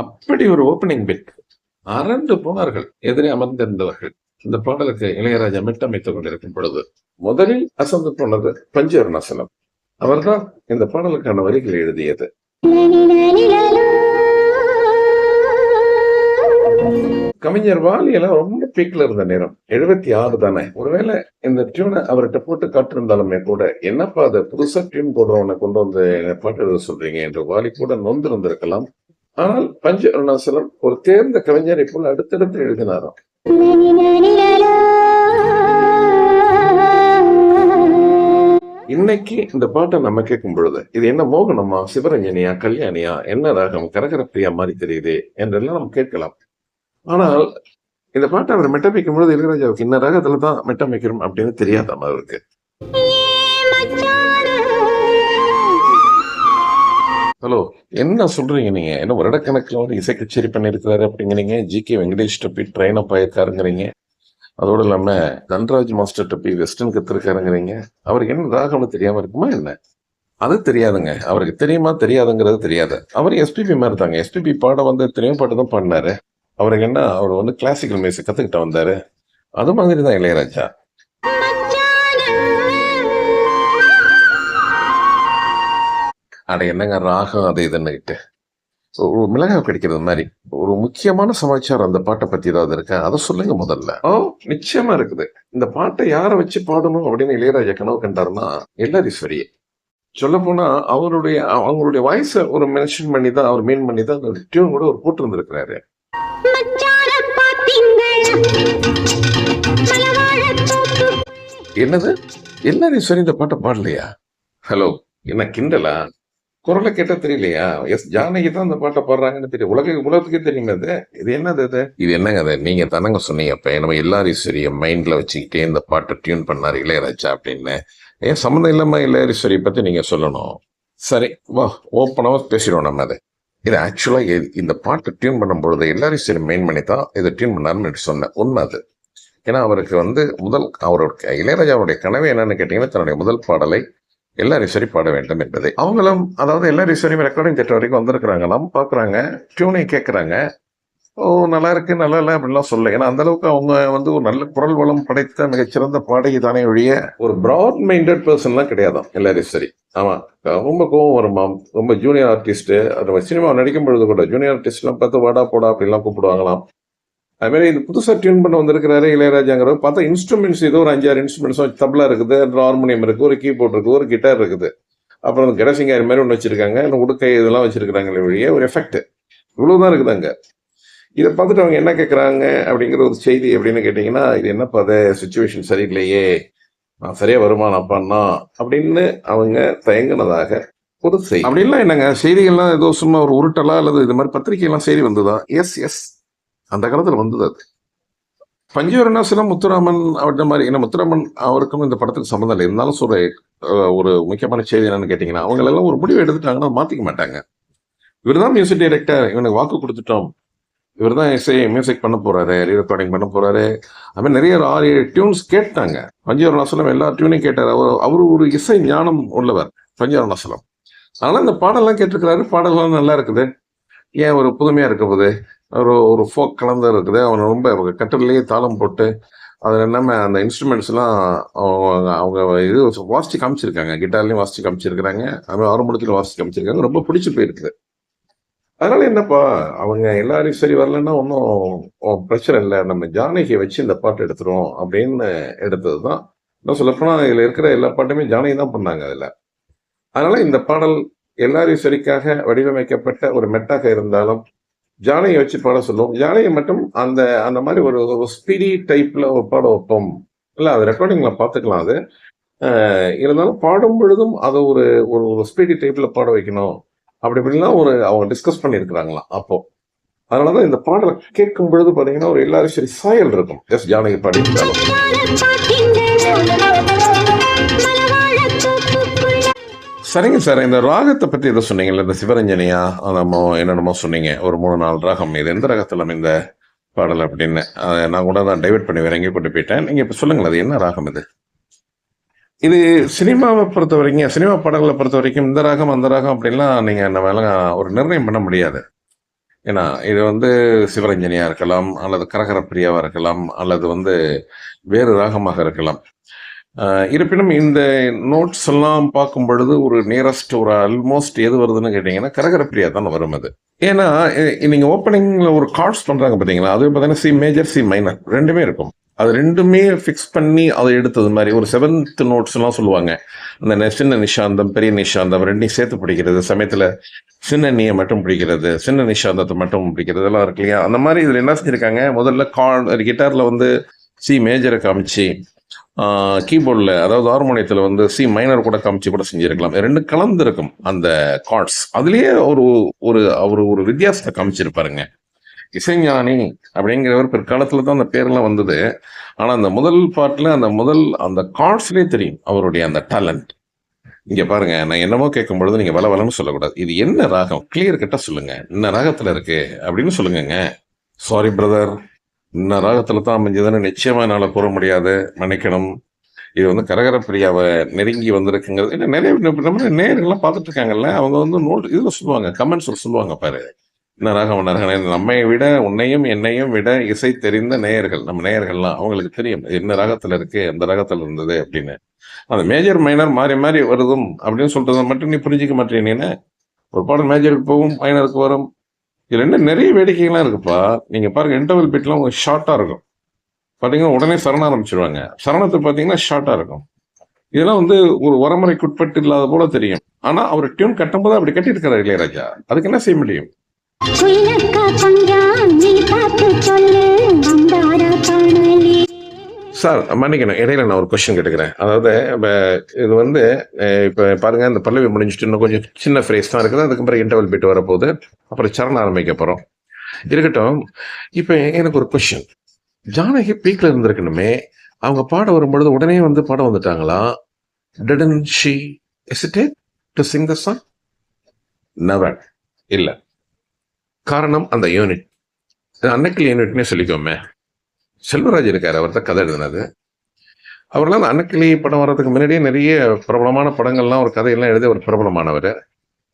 அப்படி ஒரு opening bit அரண்டு போனார்கள் எதிரே அமர்ந்திருந்தவர்கள். இந்த பாடலுக்கு இளையராஜா மிட்டமைத்துக் கொண்டிருக்கும் பொழுது முதலில் அசந்து போனது பஞ்சவர்ணாசலம். அவர்தான் இந்த பாடலுக்கான வரிகளை எழுதியது. கவிஞர் வாலி எல்லாம் ரொம்ப பீக்ல இருந்த நேரம் 76 தானே. ஒருவேளை இந்த டியூனை அவர்கிட்ட போட்டு காட்டிருந்தாலுமே கூட, என்னப்பா அதை புதுசா டியூன் போடுறவனை கொண்டு வந்து பாட்டு எழுத சொல்றீங்க என்று வாலி கூட நொந்து இருந்திருக்கலாம். ஆனால் பஞ்ச அருணாசலம் ஒரு தேர்ந்த கவிஞரை போல அடுத்தடுத்து எழுதினாராம். இன்னைக்கு இந்த பாட்டை நம்ம கேட்கும் பொழுது இது என்ன மோகனமா, சிவரஞ்சனியா, கல்யாணியா, என்ன ராகம், கரகரப்பிரியா மாதிரி தெரியுது என்றெல்லாம் நம்ம கேட்கலாம். ஆனால் இந்த பாட்டை அவர் மெட்டமைக்கும் பொழுது இளையராஜாவுக்கு இந்த ராகத்துல தான் மெட்டமைக்கிறோம் அப்படின்னு தெரியாதாம அவருக்கு. ஹலோ, என்ன சொல்றீங்க நீங்க? என்ன வருடக்கணக்கில் வந்து இசை கச்சேரி பண்ணிருக்கிறாரு அப்படிங்கிறீங்க, ஜி.கே. வெங்கடேஷ் போய் ட்ரெயின் அப் ஆயிருக்காருங்கிறீங்க, அதோடு இல்லாம தன்ராஜ் மாஸ்டர்கிட்ட போய் வெஸ்டர்ன் கத்துருக்காருங்கிறீங்க. அவருக்கு என்ன ராகம்னு தெரியாம இருக்குமா என்ன? அது தெரியாதுங்க. அவருக்கு தெரியுமா தெரியாதுங்கிறது தெரியாது. அவர் எஸ்பிபி மாதிரி தாங்க. எஸ்பிபி பாட வந்து எத்தனையோ பாட்டு தான் பாடினாரு. அவருக்கு என்ன, அவர் வந்து கிளாசிக்கல் மியூசிக் கத்துக்கிட்ட வந்தாரு. அது மாதிரி தான் இளையராஜா. அட என்னங்க ராகம் அது இதுன்னுகிட்டு ஒரு மிளகாய் கிடைக்கிறது மாதிரி ஒரு முக்கியமான சமாச்சாரம் அந்த பாட்டை பத்தி ஏதாவது இருக்கா? அதை சொல்லுங்க முதல்ல. நிச்சயமா இருக்குது. இந்த பாட்டை யாரை வச்சு பாடணும் அப்படின்னு இளையராஜா கனவு கண்டாருன்னா எல்லாரீஸ்வரியே. சொல்ல போனா அவங்களுடைய வாய்ஸை ஒரு மென்ஷன் பண்ணி தான், அவர் மீன் பண்ணி தான் அந்த டியூன் கூட ஒரு போட்டு இருந்திருக்கிறாரு. என்னது, எல்லாரீஸ்வரி இந்த பாட்டை பாடலையா? ஹலோ, என்ன கிண்டலா? குரலை கேட்டா தெரியலையா? எஸ் ஜானகி தான் இந்த பாட்டை பாடுறாங்கன்னு தெரியும். உலகத்துக்கே தெரியுமே. இது என்னது? இது என்னங்க? அது நீங்க தானங்க சொன்னீங்க அப்ப நம்ம எல்லாரீஸ்வரிய மைண்ட்ல வச்சுக்கிட்டே இந்த பாட்டை டியூன் பண்ணாரு இளையராஜா அப்படின்னு. ஏன் சம்மந்தம் இல்லாம எல்லாரீஸ்வரியை பத்தி நீங்க சொல்லணும்? சரி வா, ஓப்பனாவா பேசிடுவோம் நம்ம. இது ஆக்சுவலா இந்த பாட்டை டியூன் பண்ணும் பொழுது எல்லாரீஸ்வரி மெயின் பண்ணி தான் இதை டியூன் பண்ணாருன்னு சொன்னேன். உண்மை அது. ஏன்னா அவருக்கு வந்து அவருடைய இளையராஜாவுடைய கனவு என்னன்னு கேட்டீங்கன்னா, தன்னுடைய முதல் பாடலை எல்லாரீஸ்வரி பாட வேண்டும் என்பதை. அவங்களும் அதாவது எல்லாரீஸ்வரியும் ரெக்கார்டிங் தியேட்டர் வரைக்கும் வந்திருக்கிறாங்களாம், பாக்குறாங்க, டியூனை கேட்கறாங்க. நல்லா இருக்கு, நல்லா இல்லை அப்படின்லாம் சொல்ல. ஏன்னா அந்த அளவுக்கு அவங்க வந்து ஒரு நல்ல குரல் வளம் படைத்த மிகச்சிறந்த பாடகி தானே ஒழிய ஒரு பிராட் மைண்டட் பர்சன்லாம் கிடையாதான் எல்லாரீஸ்வரி. ஆமா, ரொம்ப கோவம் வருமாம். ரொம்ப ஜூனியர் ஆர்டிஸ்ட், அது சினிமா நடிக்கும் பொழுது கூட ஜூனியர் ஆர்டிஸ்ட் எல்லாம் பார்த்து வாடா போடா அப்படின்லாம் கூப்பிடுவாங்களாம். அது மாதிரி இது புதுசா டியூன் பண்ண வந்திருக்கிறாரு இளையராஜாங்கிற பார்த்தா இன்ஸ்ட்ருமெண்ட்ஸ் ஏதோ ஒரு 5-6 இன்ஸ்ட்ருமெண்ட்ஸ், தபலா இருக்குது, ஹார்மோனியம் இருக்கு, ஒரு கீபோர்ட் இருக்கு, ஒரு கிட்டார் இருக்குது, அப்புறம் கடைசிங்காரி மாதிரி ஒன்று வச்சிருக்காங்க, உடுக்கை இதெல்லாம் வச்சிருக்காங்க. வழியே ஒரு எஃபெக்ட் இவ்வளவுதான் இருக்குது அங்க. இதை பார்த்துட்டு அவங்க என்ன கேட்குறாங்க அப்படிங்கிற ஒரு செய்தி அப்படின்னு கேட்டிங்கன்னா, இது என்னப்பா அது சுச்சுவேஷன் சரியில்லையே, நான் சரியா வருமானப்பான்னா அப்படின்னு அவங்க தயங்கினதாக ஒரு செய்தி. அப்படின்லாம் என்னங்க செய்திகள்லாம் ஏதோ சும்மா ஒரு உருட்டலா அல்லது இது மாதிரி பத்திரிகைலாம் செய்தி வந்ததா? எஸ் அந்த காலத்தில் வந்தது அது. பஞ்சவர்ணாசலம் முத்துராமன் அவர்கிட்ட மாதிரி. ஏன்னா முத்துராமன் அவருக்கும் இந்த படத்துக்கு சம்மந்தம் இல்லை. இருந்தாலும் ஒரு முக்கியமான செய்தி என்னன்னு கேட்டிங்கன்னா, அவங்க எல்லாம் ஒரு முடிவு எடுத்துட்டாங்கன்னா மாற்றிக்க மாட்டாங்க. இவர் தான் மியூசிக் டைரக்டர், இவனுக்கு வாக்கு கொடுத்துட்டோம், இவர் தான் மியூசிக் பண்ண போறாரு, ரெக்கார்டிங் பண்ண போறாரு. அது மாதிரி நிறைய 6-7 டியூன்ஸ் கேட்டாங்க. பஞ்சவர்ணாசலம் எல்லா டியூனையும் கேட்டார். அவரு ஒரு இசை ஞானம் உள்ளவர் பஞ்சவர்ணாசலம். அதனால இந்த பாடல்லாம் கேட்டிருக்கிறாரு. பாடல்லாம் நல்லா இருக்குது, ஏன் ஒரு புதுமையா இருக்க போது, ஒரு ஃபோக் கலந்து இருக்குது. அவன் ரொம்ப கட்டிலேயே தாளம் போட்டு அதில் என்னமே அந்த இன்ஸ்ட்ருமெண்ட்ஸ் எல்லாம் அவங்க இது வாசிச்சு காமிச்சிருக்காங்க. கிட்டார்லையும் வாசிச்சு காமிச்சிருக்கிறாங்க, அதுமாதிரி ஆரம்பத்திலும் வாசிச்சு காமிச்சிருக்காங்க. ரொம்ப பிடிச்சி போயிருக்குது. அதனால என்னப்பா, அவங்க எல்லாரும் சரி வரலன்னா ஒன்றும் பிரச்சனை இல்லை, நம்ம ஜானகியை வச்சு இந்த பாட்டு எடுத்துரும் அப்படின்னு எடுத்தது தான். இன்னும் சொல்லப்போனா இதில் இருக்கிற எல்லா பாட்டுமே ஜானகி தான் பண்ணாங்க அதில். அதனால இந்த பாடல் எல்லாரீஸ்வரிக்காக வடிவமைக்கப்பட்ட ஒரு மெட்டாக இருந்தாலும் ஜானகியை வச்சு பாட சொல்லுவோம். ஜானகி மட்டும் அந்த மாதிரி ஒரு ஸ்பீடி டைப்ல ஒரு பாட வைப்போம். இல்லை, அது ரெக்கார்டிங்ல பார்த்துக்கலாம். அது இருந்தாலும் பாடும் பொழுதும் அதை ஒரு ஸ்பீடி டைப்ல பாட வைக்கணும் அப்படி இப்படிலாம் அவங்க டிஸ்கஸ் பண்ணியிருக்கிறாங்களாம் அப்போ. அதனாலதான் இந்த பாடலை கேட்கும் பொழுது பாத்தீங்கன்னா ஒரு எல்லாரீஸ்வரி சாயல் இருக்கும். எஸ் ஜானகி பாடியிருந்தாலும். சரிங்க சார், இந்த ராகத்தை பத்தி எதோ சொன்னீங்கல்ல, இந்த சிவரஞ்சனியா என்னென்னமோ சொன்னீங்க, ஒரு 3-4 ராகம். இது எந்த ராகத்துல இந்த பாடல் அப்படின்னு நான் கூட தான் டைவர்ட் பண்ணி வேற எங்கேயும் கொண்டு போயிட்டேன். நீங்க இப்ப சொல்லுங்களேன், அது என்ன ராகம் இது? இது சினிமாவை பொறுத்த வரைக்கும், சினிமா பாடல்களை பொறுத்த வரைக்கும் இந்த ராகம், அந்த ராகம் அப்படின்லாம் நீங்க நம்மலாம் ஒரு நிர்ணயம் பண்ண முடியாது. ஏன்னா, இது வந்து சிவரஞ்சனியா இருக்கலாம், அல்லது கரகர பிரியாவா இருக்கலாம், அல்லது வந்து வேறு ராகமாக இருக்கலாம். இருப்பினும் இந்த நோட்ஸ் எல்லாம் பார்க்கும் பொழுது ஒரு நியரஸ்ட் ஒரு ஆல்மோஸ்ட் எது வருதுன்னு கேட்டீங்கன்னா, கரகர பிரியா தான் வரும் அது. ஏன்னா, நீங்க ஓப்பனிங்ல ஒரு கார்ட்ஸ் பண்றாங்க பார்த்தீங்களா? அது பார்த்தீங்கன்னா சி மேஜர், சி மைனர் 2மே இருக்கும். அது 2மே ஃபிக்ஸ் பண்ணி அதை எடுத்தது மாதிரி ஒரு 7th நோட்ஸ்லாம் சொல்லுவாங்க. அந்த சின்ன நிஷாந்தம், பெரிய நிஷாந்தம் 2யும் சேர்த்து பிடிக்கிறது. சமயத்துல சின்ன நீயை மட்டும் பிடிக்கிறது, சின்ன நிஷாந்தத்தை மட்டும் பிடிக்கிறது எல்லாம் இருக்கு இல்லையா? அந்த மாதிரி இதுல என்ன செஞ்சிருக்காங்க, முதல்ல கிட்டார்ல வந்து சி மேஜரை காமிச்சு, கீபோர்டில் அதாவது ஹார்மோனியத்தில் வந்து சி மைனர் கூட காமிச்சு கூட செஞ்சிருக்கலாம். 2 கலந்து இருக்கும் அந்த கார்ட்ஸ். அதுலேயே ஒரு ஒரு அவர் ஒரு வித்தியாசத்தை காமிச்சிருப்பாருங்க. இசைஞானி அப்படிங்கிறவர் பிற்காலத்தில் தான் அந்த பேர்லாம் வந்தது. ஆனால் அந்த முதல் பாட்டில் அந்த கார்ட்ஸ்லேயே தெரியும் அவருடைய அந்த டேலண்ட். இங்க பாருங்க, நான் என்னமோ கேட்கும் பொழுது நீங்க வளவலன்னு சொல்லக்கூடாது. இது என்ன ராகம், கிளியர் கட்டா சொல்லுங்க. என்ன ராகத்துல இருக்கு அப்படின்னு சொல்லுங்கங்க. சாரி பிரதர், இந்த ராகத்துல தான் அமைஞ்சதுன்னு நிச்சயமா என்னால கூற முடியாது, மன்னிக்கணும். இது வந்து கரகர பிரியாவை நெருங்கி வந்திருக்குங்கிறது. ஏன்னா நிறைய நம்ம நேர்கள்லாம் பார்த்துட்டு இருக்காங்கல்ல, அவங்க வந்து நோட் இதுல சொல்லுவாங்க, கமெண்ட்ஸ் சொல்லுவாங்க பாரு, என்ன ராகம் நம்மை விட உன்னையும் என்னையும் விட இசை தெரிந்த நேயர்கள், நம்ம நேயர்கள்லாம் அவங்களுக்கு தெரியும் என்ன ராகத்துல இருக்கு, எந்த ராகத்துல இருந்தது அப்படின்னு. அந்த மேஜர் மைனர் மாறி மாறி வருதும் அப்படின்னு சொல்றதை மட்டும் நீ புரிஞ்சிக்க மாட்டேன்னு. ஒரு பாடல் மேஜருக்கு போகும், மைனருக்கு வரும். இதுல என்ன நிறைய வேடிக்கைகள்லாம் இருக்குப்பா. நீங்க பாருங்க, இன்டர்வல் பீட்லாம் உங்களுக்கு ஷார்ட்டா இருக்கும். பாத்தீங்கன்னா உடனே சரணம் ஆரம்பிச்சிருவாங்க. சரணத்தை பாத்தீங்கன்னா ஷார்ட்டா இருக்கும். இதெல்லாம் வந்து ஒரு வரமுறைக்கு உட்பட்டு இல்லாத போல தெரியும். ஆனா அவர் டியூன் கட்டும் போது அப்படி கட்டியிருக்கிறார் இளையராஜா. அதுக்கு என்ன செய்ய முடியும்? சார் மன்னிக்கணும், இடையில நான் ஒரு கொஸ்டின் கேட்டுக்கிறேன். அதாவது இது வந்து இப்போ பாருங்க, இந்த பல்லவி முடிஞ்சுட்டு இன்னும் கொஞ்சம் சின்ன ஃப்ரேஸ் தான் இருக்குது. அதுக்கப்புறம் இன்டர்வல் பீட் வரப்போகுது, அப்புறம் சரணம் ஆரம்பிக்க போகிறோம். இருக்கட்டும். இப்போ எனக்கு ஒரு கொஸ்டின், ஜானகி பீக்ல இருந்திருக்கணுமே, அவங்க பாட வரும்பொழுது உடனே வந்து பாட வந்துட்டாங்களா? Didn't she hesitate to sing the song? Never. இல்லை. காரணம் அந்த யூனிட், அன்னைக்கு யூனிட்னே சொல்லிக்கோமே. செல்வராஜ் இருக்காரு, அவர் தான் கதை எழுதினது. அவர்லாம் அந்த அன்னக்கிளி படம் வர்றதுக்கு முன்னாடியே நிறைய பிரபலமான படங்கள்லாம் ஒரு கதையெல்லாம் எழுதி ஒரு பிரபலமானவர்.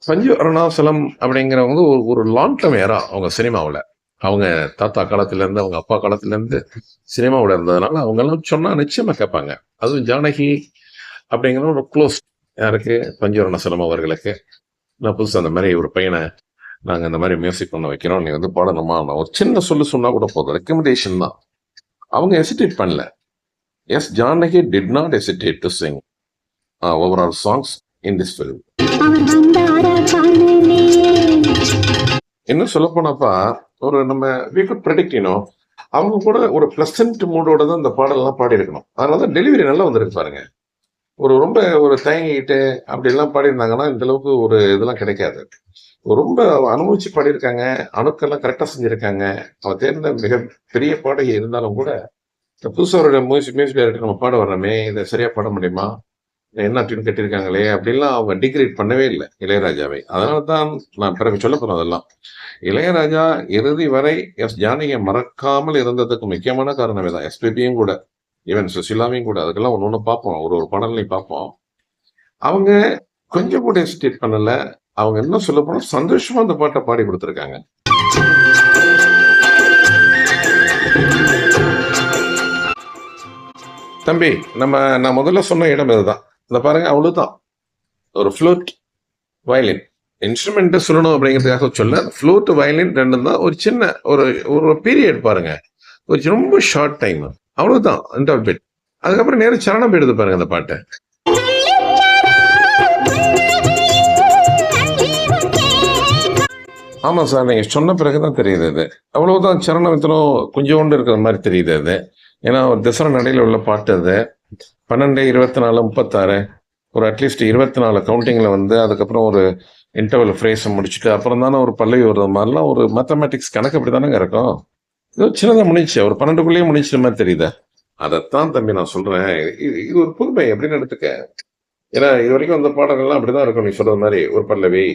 சஞ்சு அருணாசலம் அப்படிங்கிறவங்க ஒரு லாங் டர்ம் ஏரா அவங்க சினிமாவில். அவங்க தாத்தா காலத்திலேருந்து, அவங்க அப்பா காலத்திலேருந்து சினிமாவில் இருந்ததுனால அவங்கெல்லாம் சொன்னால் நிச்சயமாக கேட்பாங்க. அதுவும் ஜானகி அப்படிங்கிற ஒரு க்ளோஸ் யாருக்கு, சஞ்சு அருணாசலம் அவர்களுக்கு. நான் புதுசாக அந்த மாதிரி ஒரு பையனை நாங்கள் இந்த மாதிரி மியூசிக் பண்ண வைக்கிறோம், நீ வந்து பாடணுமா, நான் ஒரு சின்ன சொன்னா கூட போதும், ரெக்கமெண்டேஷன் தான். அவங்க ஹெசிடேட் பண்ணல. Yes, Janaki did not hesitate to sing overall songs in this film. இன்னும் சொல்ல போனாப்பா, ஒரு நம்ம வி குட் ப்ரெடிக்ட், அவங்க கூட ஒரு பிளசன்ட் மூடோட தான் இந்த பாடலாம் பாடி இருக்கணும். அதனால தான் டெலிவரி நல்லா வந்திருக்கு பாருங்க. ரொம்ப ஒரு தயங்கிட்டு அப்படி எல்லாம் பாடியிருந்தாங்கன்னா இந்த அளவுக்கு ஒரு இதெல்லாம் கிடைக்காது. ரொம்ப அனுபவிச்சு பாடியிருக்காங்க, அணுக்கெல்லாம் கரெக்டா செஞ்சிருக்காங்க. அவன் தேர்ந்த மிக பெரிய பாடகி இருந்தாலும் கூட புதுசாக ஒரு மியூசிக் டைரக்டர் நம்ம பாட வர்றோமே, இதை சரியா பாட முடியுமா, என்ன அப்படின்னு கட்டியிருக்காங்களே அப்படின்லாம் அவங்க டிகிரேட் பண்ணவே இல்லை இளையராஜாவை. அதனால தான் நான் பிறகு சொல்ல போறேன். அதெல்லாம் இளையராஜா இறுதி வரை எஸ் ஜானகியை மறக்காமல் இருந்ததுக்கு முக்கியமான காரணமே தான். எஸ்பிபியும் கூட, ஈவன் சுசிலாவையும் கூட, அதுக்கெல்லாம் ஒன்று பார்ப்போம், ஒரு பாடல்லையும் பார்ப்போம். அவங்க கொஞ்சம் கூட ஹெசிடேட் பண்ணல. அவங்க என்ன சொல்ல போனா சந்தோஷமா அந்த பாட்டை பாடி கொடுத்துருக்காங்க. தம்பி, நான் முதல்ல சொன்ன இடம் இதுதான். இந்த பாருங்க, அவ்வளவுதான். ஒரு ஃப்ளூட், வயலின் இன்ஸ்ட்ருமெண்ட் சொல்லணும் அப்படிங்கிறதுக்காக சொல்ல, ஃப்ளூட், வயலின் ரெண்டும் தான். ஒரு சின்ன ஒரு பீரியட் பாருங்க, ஒரு ரொம்ப ஷார்ட் டைம், அவ்வளவுதான் இன்டர்வல் பிட். அதுக்கப்புறம் நேரம் சரணம் போயிடுது பாருங்க அந்த பாட்டை. ஆமா சார், நீங்க சொன்ன பிறகுதான் தெரியுது அது. அவ்வளவுதான், சரணத்திலும் கொஞ்சோண்டு இருக்கிற மாதிரி தெரியுது அது. ஏன்னா ஒரு திசர நடையில உள்ள பாட்டு அது. 12, 24, 36, ஒரு அட்லீஸ்ட் 24 கவுண்டிங்ல வந்து அதுக்கப்புறம் ஒரு இன்டர்வல் ஃப்ரேஸை முடிச்சுட்டு அப்புறம் தானே ஒரு பல்லவி வர்றது மாதிரிலாம் ஒரு மேத்தமேட்டிக்ஸ் கணக்கு அப்படி தானேங்க இருக்கும். இது சின்னதாக முடிச்சு, ஒரு 12க்குள்ளேயே முடிச்சிட்ட மாதிரி தெரியுதா? அதைத்தான் தம்பி நான் சொல்றேன். இது ஒரு புதுமை அப்படின்னு எடுத்துக்க. ஏன்னா இது வரைக்கும் அந்த பாடங்கள்லாம் அப்படிதான் இருக்கும். நீ சொல்ற மாதிரி ஒரு பல்லவி,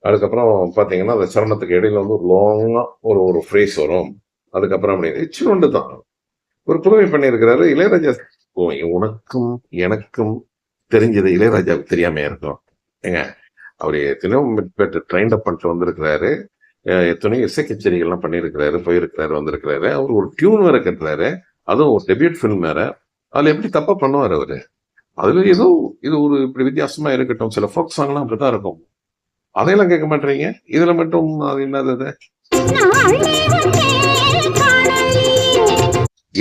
அதுக்கப்புறம் பார்த்தீங்கன்னா அந்த சரணத்துக்கு இடையில வந்து ஒரு லாங்கா ஒரு ஃப்ரேஸ் வரும். அதுக்கப்புறம் அப்படி சின்னொண்டு தான் ஒரு புதுமை பண்ணியிருக்கிறாரு இளையராஜா. உனக்கும் எனக்கும் தெரிஞ்சது இளையராஜாவுக்கு தெரியாம இருக்கும் ஏங்க. அவர் எத்தனையோ ட்ரைண்ட் அப் பண்ணிட்டு வந்திருக்கிறாரு, எத்தனையோ இசை கச்சேரிகள்லாம் பண்ணியிருக்கிறாரு, போயிருக்கிறாரு, வந்திருக்கிறாரு. அவர் ஒரு டியூன் வேற கட்டுறாரு, அதுவும் ஒரு டெபியூட் ஃபிலிம் வேற. அதுல எப்படி தப்பா பண்ணுவார் அவரு? அதுல ஏதோ இது ஒரு இப்படி வித்தியாசமா இருக்கட்டும், சில ஃபோக் சாங்லாம் அப்படிதான் இருக்கும், அதையெல்லாம் கேட்க மாட்டீங்க. இதுல மட்டும் அது என்னது?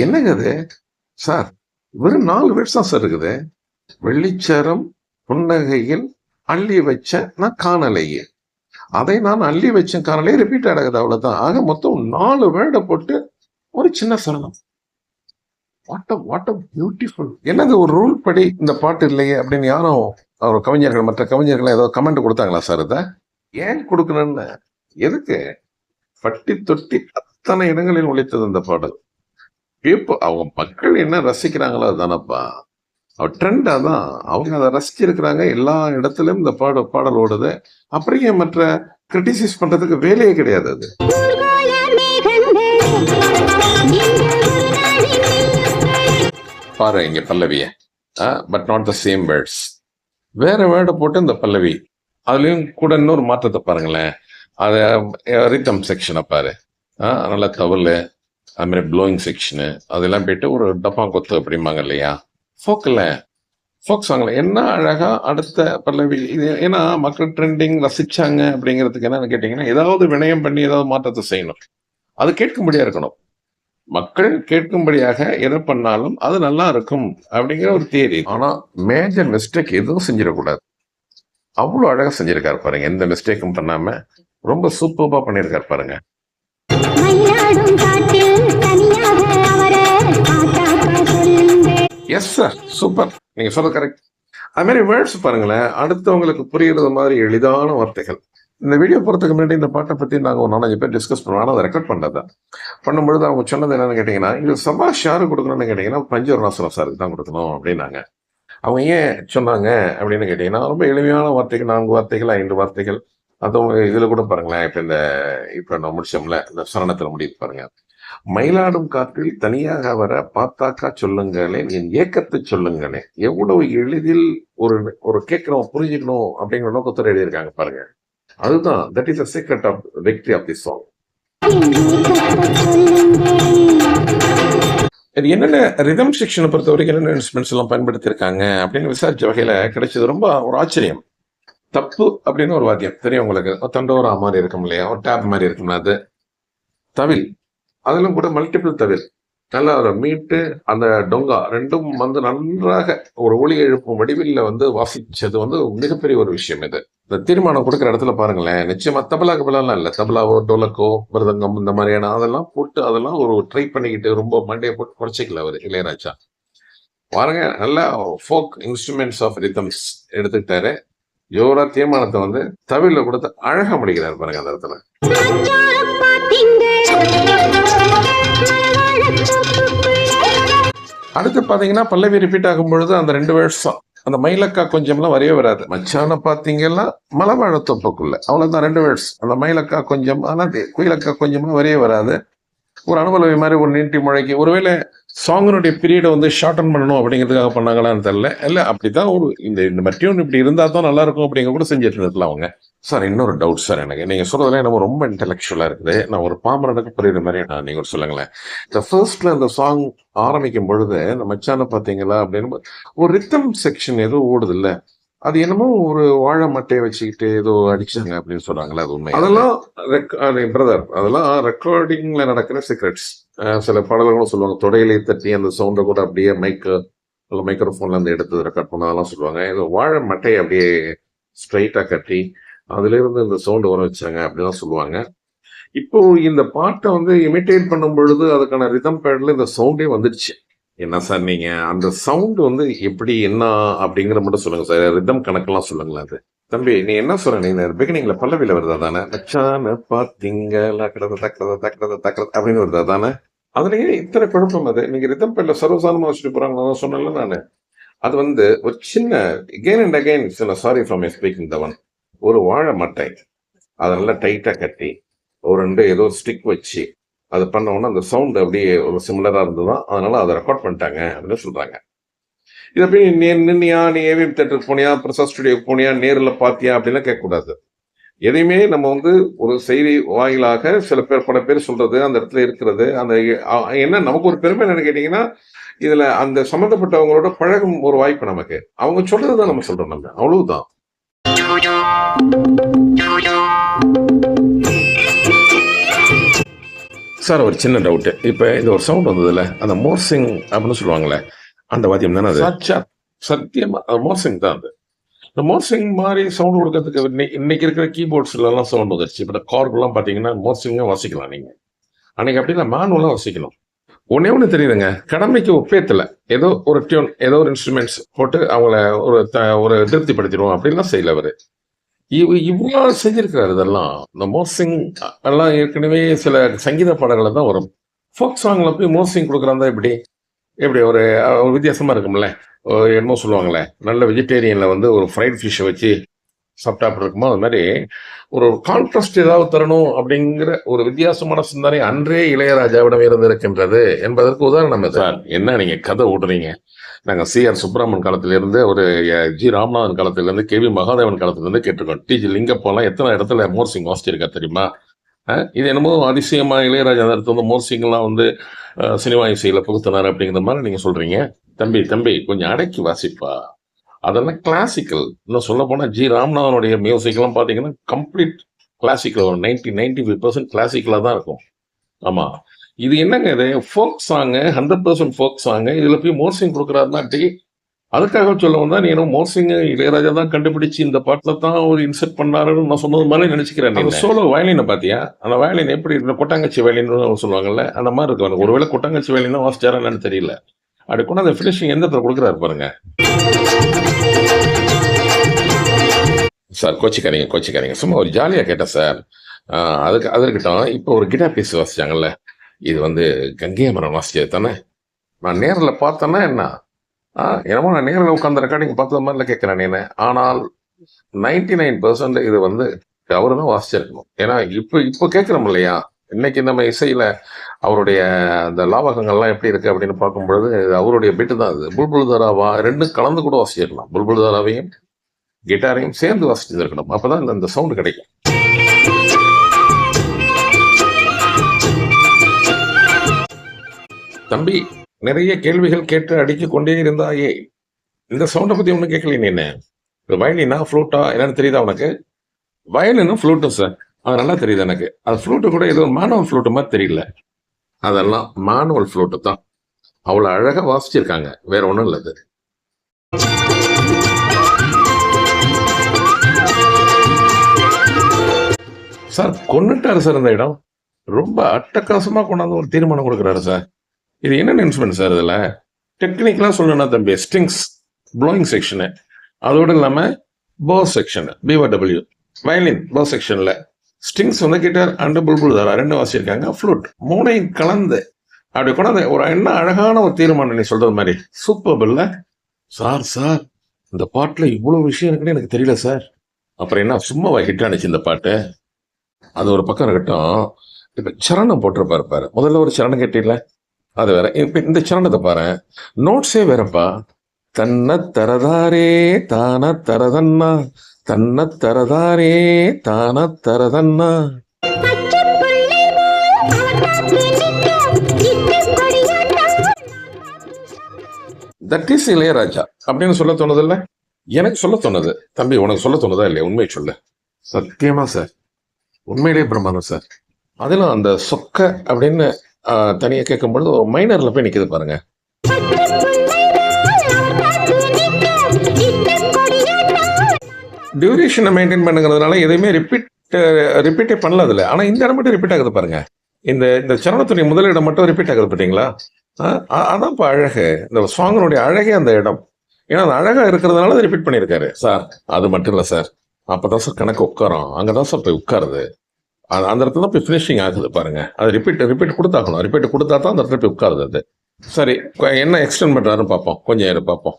என்னங்க அது சார்? வெறும் 4 வேர்ட்ஸ் தான் சார் இருக்குது. வெள்ளிச்சரம் புன்னகையில் அள்ளி வச்ச நான் காணலையே, அதை நான் அள்ளி வச்ச காணலையே ரிப்பீட் ஆகுது, அவ்வளவுதான். ஆக மொத்தம் 4 வேர்டை போட்டு ஒரு சின்ன சரணம். What a beautiful. என்னது ஒரு ரூல் படி இந்த பாட்டு இல்லையே அப்படின்னு யாரும் அவர் கவிஞர்கள் மற்ற கவிஞர்கள் ஏதோ கமெண்ட் கொடுத்தாங்களா சார்? இதை ஏன் கொடுக்கணும்னு, எதுக்கு? பட்டி தொட்டி அத்தனை இடங்களில் ஒழித்தது அந்த பாடல். இப்போ அவங்க மக்கள் என்ன ரசிக்கிறாங்களோ அதுதானப்பா, அவர் ட்ரெண்ட் அதான். அவங்க அதை ரசிச்சிருக்கிறாங்க, எல்லா இடத்துலயும் இந்த பாடல் ஓடுது. அப்புறம் ஏன் மற்ற கிரிட்டிசைஸ் பண்றதுக்கு வேலையே கிடையாது. அது பாரு இங்க பல்லவிய, but not the same words, வேற வேர்டை போட்டு இந்த பல்லவி, அதுலயும் கூட இன்னொரு மாற்றத்தை பாருங்களேன். அது ரிதம் செக்ஷனை பாரு, நல்லா தவறு அது மாதிரி ப்ளோயிங் செக்ஷனு அதெல்லாம் போயிட்டு ஒரு டப்பா கொத்து அப்படிம்பாங்க இல்லையா, ஃபோக் சாங்ல என்ன அழகா அடுத்த பல்லவி இது. ஏன்னா மக்கள் ட்ரெண்டிங் ரசிச்சாங்க அப்படிங்கிறதுக்கு என்னன்னு கேட்டீங்கன்னா, ஏதாவது வினயம் பண்ணி ஏதாவது மாற்றத்தை செய்யணும், அது கேட்கும்படியா இருக்கணும். மக்கள் கேட்கும்படியாக எதை பண்ணாலும் அது நல்லா இருக்கும் அப்படிங்கிற ஒரு தியரி. ஆனா மேஜர் மிஸ்டேக் எதுவும் செஞ்சிடக்கூடாது. அவ்வளவு அழகா செஞ்சிருக்காரு பாருங்க, எந்த மிஸ்டேக்கும் பண்ணாம ரொம்ப சூப்பர்பா பண்ணிருக்காரு பாருங்க. எஸ் சார், சூப்பர், நீங்க சொல்றது கரெக்ட். அது மாதிரி வேர்ட்ஸ் பாருங்களேன், அடுத்தவங்களுக்கு புரியுறது மாதிரி எளிதான வார்த்தைகள். இந்த வீடியோ போறதுக்கு முன்னாடி இந்த பாட்டை பத்தி நாங்கள் ஒரு 4-5 பேர் டிஸ்கஸ் பண்ணுவோம். ஆனால் அதை ரெக்கார்ட் பண்ணுறதா பண்ணும்பொழுது அவங்க சொன்னது என்னன்னு கேட்டீங்கன்னா, இது சபாஷ் யாரு கொடுக்கணும்னு கேட்டீங்கன்னா பஞ்சவர்ணாசனம் சாருக்கு தான் கொடுக்கணும் அப்படின்னாங்க. அவங்க ஏன் சொன்னாங்க அப்படின்னு கேட்டீங்கன்னா, ரொம்ப எளிமையான வார்த்தைகள், 4 வார்த்தைகள் 5 வார்த்தைகள். அதுவும் இதுல கூட பாருங்களேன், இப்ப நம்ம முடிச்சோம்ல இந்த சரணத்துல முடிவு பாருங்க, மயிலாடும் காற்றில் தனியாக வர பார்த்தாக்கா சொல்லுங்களேன், என் ஏக்கத்தை சொல்லுங்களேன். எவ்வளவு எளிதில் ஒரு கேட்கிறோம் புரிஞ்சுக்கணும் அப்படிங்கிற நோக்கத்தோட எழுதியிருக்காங்க பாருங்க. அதுதான் that is the secret of victory of the song. இது என்னென்ன ரிதம் செக்ஷனை பொறுத்த வரைக்கும் என்னென்ன இன்ஸ்ட்ருமெண்ட்ஸ் எல்லாம் பயன்படுத்தியிருக்காங்க அப்படின்னு விசாரிச்ச வகையில கிடைச்சது ரொம்ப ஒரு ஆச்சரியம். தப்பு அப்படின்னு ஒரு வாத்தியம் தெரியும் உங்களுக்கு, தண்டோரா மாதிரி இருக்கும் இல்லையா, ஒரு டேப் மாதிரி இருக்கும்ல, அது தவில், அதிலும் கூட மல்டிபிள் தவில், நல்ல ஒரு மீட்டு அந்த டொங்கா ரெண்டும் வந்து நன்றாக ஒரு ஒளி எழுப்பும் வடிவில் வாசிச்சது மிகப்பெரிய ஒரு விஷயம். இது இந்த தீர்மானம் கொடுக்குற இடத்துல பாருங்களேன், நிச்சயமா தபலா கபலாலாம் இல்லை, தபலாவோ டோலக்கோ மிருதங்கம் இந்த மாதிரியான அதெல்லாம் போட்டு அதெல்லாம் ஒரு ட்ரை பண்ணிக்கிட்டு ரொம்ப மண்டையை போட்டு குறைச்சிக்கல அவர் இளையராஜா. பாருங்க, நல்ல ஃபோக் இன்ஸ்ட்ருமெண்ட்ஸ் ஆஃப் ரிதம்ஸ் எடுத்துக்கிட்டாரு. ஜோரா தீர்மானத்தை தவில கொடுத்து அழகா முடிக்கிறார் பாருங்க அந்த இடத்துல. அடுத்து பாத்தீங்கன்னா பல்லவி ரிப்பீட் ஆகும் பொழுது அந்த 2 வேர்ட்ஸும் அந்த மயிலக்கா கொஞ்சம்லாம் வரையே வராது. மச்சான பாத்தீங்கன்னா மலவாழ தொப்புக்குள்ள, அவ்வளவுதான் 2 வேர்ட்ஸ். அந்த மயிலக்கா கொஞ்சம், ஆனா குயிலக்கா கொஞ்சம்லாம் வரையே வராது. ஒரு அனுபவி மாதிரி ஒரு நீட்டி முழைக்கு, ஒருவேளை சாங்கினுடைய பீரியடை ஷார்டன் பண்ணணும் அப்படிங்கிறதுக்காக பண்ணாங்களான்னு தெரியல. இல்லை அப்படிதான் இந்த மட்டியும் இப்படி இருந்தா தான் நல்லா இருக்கும் அப்படிங்க கூட செஞ்சுட்டு இருக்கலாம் அவங்க. சார் இன்னொரு டவுட் சார், எனக்கு நீங்க சொல்றதுல நம்ம ரொம்ப இன்டெலெக்சுவலா இருக்குது, நான் ஒரு பாமரனுக்கு புரியுற மாதிரி நீங்க சொல்லுங்களேன். இந்த ஃபர்ஸ்ட்ல அந்த சாங் ஆரம்பிக்கும் பொழுது இந்த மச்சான பாத்தீங்களா அப்படின்னு ஒரு ரித்தம் செக்ஷன் ஏதோ ஓடுது இல்ல, அது என்னமோ ஒரு வாழை மட்டையை வச்சுக்கிட்டு ஏதோ அடிச்சாங்க அப்படின்னு சொல்றாங்களா, அது உண்மை? அதெல்லாம் பிரதர், அதெல்லாம் ரெக்கார்டிங்ல நடக்கிற சீக்ரெட்ஸ். சில பாடல்களும் சொல்லுவாங்க, தொடையிலே தட்டி அந்த சவுண்டை கூட அப்படியே மைக்ரோஃபோன்ல இருந்து எடுத்து ரெக்கார்ட் பண்ண, அதெல்லாம் சொல்லுவாங்க. ஏதோ வாழை மட்டையை அப்படியே ஸ்ட்ரைட்டா கட்டி அதுல இருந்து இந்த சவுண்ட் வர வச்சாங்க அப்படிலாம் சொல்லுவாங்க. இப்போ இந்த பாட்டை இமிட்டேட் பண்ணும் பொழுது அதுக்கான ரிதம் பேட்ல இந்த சவுண்டே வந்துடுச்சு. என்ன சார் நீங்க அந்த சவுண்ட் எப்படி என்ன அப்படிங்கிற மட்டும் சொல்லுங்க சார், ரிதம் கணக்கெல்லாம் சொல்லுங்களேன். அது தம்பி நீ என்ன சொல்ற, நீங்க பிகினிங்ல பல்லவில வருதா தானே, மச்சான பாத்தீங்களா அப்படின்னு வருதா தானே, அதுலயே இத்தனை குழப்பம்? அது நீங்க ரிதம் பேட்ல சர்வசாதாரணமா வச்சுட்டு போறாங்க சொன்னல நானு. அது ஒரு சின்ன again and again, sorry from speaking தவன், ஒரு வாழை மட்டை அதை நல்லா டைட்டா கட்டி ஒரு 2 ஏதோ ஸ்டிக் வச்சு அது பண்ண உடனே அந்த சவுண்ட் அப்படியே ஒரு சிமிலரா இருந்ததுதான், அதனால அதை ரெக்கார்ட் பண்ணிட்டாங்க அப்படின்னு சொல்றாங்க. இதை போய் நின்னியா, நீ ஏவிஎம் தேட்டருக்கு போனியா, பிரசாத் ஸ்டுடியோக்கு போனியா, நேரில் பார்த்தியா அப்படிலாம் கேட்கக்கூடாது. எதையுமே நம்ம வந்து ஒரு செய்தி வாயிலாக சில பேர் பல பேர் சொல்றது, அந்த இடத்துல இருக்கிறது, அந்த என்ன நமக்கு ஒரு பெருமை என்னன்னு கேட்டீங்கன்னா, இதுல அந்த சம்பந்தப்பட்டவங்களோட பழகும் ஒரு வாய்ப்பு நமக்கு. அவங்க சொல்றதுதான் நம்ம சொல்றோம், நம்ம அவ்வளவுதான். சார் ஒரு சின்ன டவுட். இப்ப இந்த ஒரு சவுண்ட் வந்ததுல, அந்த மோர்சிங் அப்படின்னு சொல்லுவாங்களே, அந்த வாத்தியம் தானே அது? சத்தியமா மோர்சிங் தான் அது. இந்த மோர்சிங் மாதிரி சவுண்ட் கொடுக்கறதுக்கு இன்னைக்கு இருக்கிற கீபோர்ட்ஸ்ல எல்லாம் சவுண்ட் வந்துருச்சு. இப்ப கார்டுலாம் பாத்தீங்கன்னா மோர்சிங்கா வாசிக்கலாம் நீங்க. அன்னைக்கு அப்படின்னா மேனுவலா வாசிக்கணும். ஒன்னே தெரியுதுங்க, கடமைக்கு ஒப்பேத்தல, ஏதோ ஒரு டியூன், ஏதோ ஒரு இன்ஸ்ட்ருமெண்ட்ஸ் போட்டு அவங்கள ஒரு திருப்திப்படுத்திடுவோம் அப்படின்லாம் செய்யல அவரு. இவ்வளவு செஞ்சிருக்கிறாரு. இதெல்லாம் இந்த மோர்சிங் எல்லாம் ஏற்கனவே சில சங்கீத பாடல்களை தான் வரும். ஃபோக் சாங்ல போய் மோர்சிங் கொடுக்குறாந்தா எப்படி எப்படி ஒரு வித்தியாசமா இருக்கும்ல. என்னமோ சொல்லுவாங்களே, நல்ல வெஜிடேரியன்ல வந்து ஒரு ஃப்ரைட் ஃபிஷ்ஷை வச்சு சாப்பிட்டா அப்படி இருக்குமோ, அது மாதிரி ஒரு கான்ட்ராஸ்ட் ஏதாவது தரணும் அப்படிங்கிற ஒரு வித்தியாசமான சிந்தனை அன்றே இளையராஜாவிடம் இருந்திருக்கின்றது என்பதற்கு உதாரணம் சார். என்ன நீங்க கதை ஓடுறீங்க? நாங்கள் சிஆர் சுப்பிரமணியன் காலத்திலிருந்து, ஒரு ஜி ராமநாதன் காலத்திலிருந்து, கேவி மகாதேவன் காலத்திலிருந்து கேட்டிருக்கோம். டிஜி லிங்கப்பெல்லாம் எத்தனை இடத்துல மோர்சிங் வாசிச்சிருக்கா தெரியுமா? இது என்னமோ அதிசயமா இளையராஜா அந்த இடத்துல வந்து மோர்சிங்லாம் வந்து சினிமா இசையில புகுத்தினார் அப்படிங்கிற மாதிரி நீங்க சொல்றீங்க. தம்பி கொஞ்சம் அடக்கி வாசிப்பா. அதெல்லாம் கிளாசிக்கல். இன்னும் சொல்ல போனா ஜி ராமநாதனுடைய மியூசிக் எல்லாம் பாத்தீங்கன்னா கம்ப்ளீட் கிளாசிக்கல், ஒரு 95% கிளாசிக்கலா தான் இருக்கும். ஆமா, இது என்னங்க இது ஃபோக் சாங், 100% ஃபோக் சாங், இதுல போய் மோர்சிங் கொடுக்குறாருன்னா அதுக்காக சொல்ல வந்தா நீ என்ன மோர்சிங் இளையராஜா தான் கண்டுபிடிச்சு இந்த பாட்டுல தான் ஒரு இன்செர்ட் பண்ணாருன்னு நான் சொன்னது மாதிரி நினைச்சுக்கிறேன். அந்த சோலோ வயலினை பாத்தியா? அந்த வயலின் எப்படி இந்த கொட்டாங்கச்சி வயலின்னு சொல்லுவாங்கல்ல, அந்த மாதிரி இருக்கு. ஒருவேளை கொட்டாங்கச்சி வயலின் தான் வாசிச்சாரான்னு தெரியல. அப்படி கூட அந்த ஃபினிஷிங் எந்த இடத்துல கொடுக்குறாரு பாருங்க. சார் கோச்சிக்காரீங்க, சும்மா ஒரு ஜாலியா கேட்டேன் சார். அது இருக்கட்டும். இப்போ ஒரு கிட்டார் பீஸ் வாசிச்சாங்கல்ல, இது வந்து கங்கை அமரன் வாசிச்சது தானே? நான் நேரில் பார்த்தேன்னா என்ன, என்னமோ நான் நேரில் உட்காந்து ரெக்கார்டிங் பார்த்தது மாதிரில கேட்கிறேன் நீ. ஆனால் 99% இது வந்து அவரு தான் வாசிச்சிருக்கணும். ஏன்னா இப்போ கேட்கிறோம் இல்லையா, இன்னைக்கு நம்ம இசையில அவருடைய அந்த லாபகங்கள்லாம் எப்படி இருக்கு அப்படின்னு பார்க்கும்பொழுது அவருடைய பீட்டு தான் அது. புல்புல் தாராவா ரெண்டும் கலந்து கூட வாசிச்சிருக்கலாம். புல்புல் தாராவையும் கிட்டாரையும் சேர்ந்து வாசிச்சிருக்கணும். அப்பதான் இந்த சவுண்ட் கிடைக்கும். தம்பி, நிறைய கேள்விகள் கேட்டு அடிச்சு கொண்டே இருந்தாயே, இந்த சவுண்டை பத்தி ஒன்னும் கேட்கல. நீ என்ன வயலினா ஃப்ளூட்டா என்னன்னு தெரியுதா உனக்கு? வயலினும் ஃப்ளூட்டும் சார், அது நல்லா தெரியுது எனக்கு. அது ஃப்ளூட்டு கூட ஏதோ மேனுவல் ஃப்ளூட்டு மாதிரி தெரியல. அதெல்லாம் மேனுவல் ஃப்ளூட்டு தான். அவ்வளவு அழகா வாசிச்சிருக்காங்க, வேற ஒண்ணும் இல்லை. அது சார் கொண்டுட்டாரு சார். இந்த இடம் ரொம்ப அட்டகாசமா கொண்டாந்து ஒரு தீர்மானம் கொடுக்குறாரு சார். இது என்னென்ன இன்ஸ்ட்ருமெண்ட் சார்? இதுல டெக்னிக்கலா சொல்லணும்னா தம்பி, ஸ்ட்ரிங்ஸ், ப்ளோயிங் செக்ஷனு, அதோட இல்லாம போ செக்ஷன், BOW, வயலின் போ செக்ஷன்ல ஸ்ட்ரிங்ஸ் வந்து கிட்டார் அண்ட் புல்புல் தாரா ரெண்டு வாசிச்சிருக்காங்க. ஃப்ளூட் மூணையும் கலந்து அப்படி கொண்டாந்து ஒரு என்ன அழகான ஒரு தீர்மானம் நீ சொல்றது மாதிரி. சூப்பர் இல்ல சார்? இந்த பாட்டுல இவ்வளவு விஷயம் இருக்குன்னு எனக்கு தெரியல சார். அப்புறம் என்ன சும்மாவா ஹிட் ஆனிச்சு இந்த பாட்டு? அது ஒரு பக்கம் இருக்கட்டும். இப்ப சரணம் போட்டிருப்பாரு பாரு. முதல்ல ஒரு சரணம் கேட்டீங்கள, அது வேற. இப்ப இந்த சரணத்தை பாரு, நோட்ஸே வேறப்பா. தன்ன தரதாரே தான தரதன்னா, தன்ன தரதாரே தான தரதன்னா. தட் இஸ் இளையராஜா அப்படின்னு சொல்ல தோணுது இல்ல? எனக்கு சொல்ல தோணுது. தம்பி உனக்கு சொல்ல தோணுதா இல்லையா? உண்மையை சொல்லு. சத்தியமா சார், உண்மையிலேயே பிரமாதம் சார். அதிலும் அந்த சொக்க அப்படின்னு தனியா கேட்கும் பொழுது ஒரு மைனர்ல போய் நிக்குது பாருங்க. டியூரேஷனை மெயின்டைன் பண்ணுங்கிறதுனால எதையுமே ரிப்பீட்டே பண்ணல அதுல. ஆனா இந்த இடம் மட்டும் ரிப்பீட் ஆகுது பாருங்க. இந்த சரணத்துடைய முதலிடம் மட்டும் ரிப்பீட் ஆகுது பார்த்தீங்களா? அதான் இப்போ அழகு, இந்த சாங்கனுடைய அழகே அந்த இடம். ஏன்னா அது அழகா இருக்கிறதுனால அதை ரிப்பீட் பண்ணியிருக்காரு சார். அது மட்டும் இல்லை சார், அப்பதான் சார் கணக்கு உட்காரும். அங்கதான் சார் போய் உட்காருது. அந்த இடத்துல தான் போய் ஃபினிஷிங் ஆகுது பாருங்க. அது ரிப்பீட் கொடுத்தாக்கணும். ரிப்பீட் கொடுத்தா தான் அந்த இடத்துல போய் உட்காருது அது. சரி, என்ன எக்ஸ்டெண்ட் பண்றாருன்னு பார்ப்போம். கொஞ்சம் நேரம் பார்ப்போம்.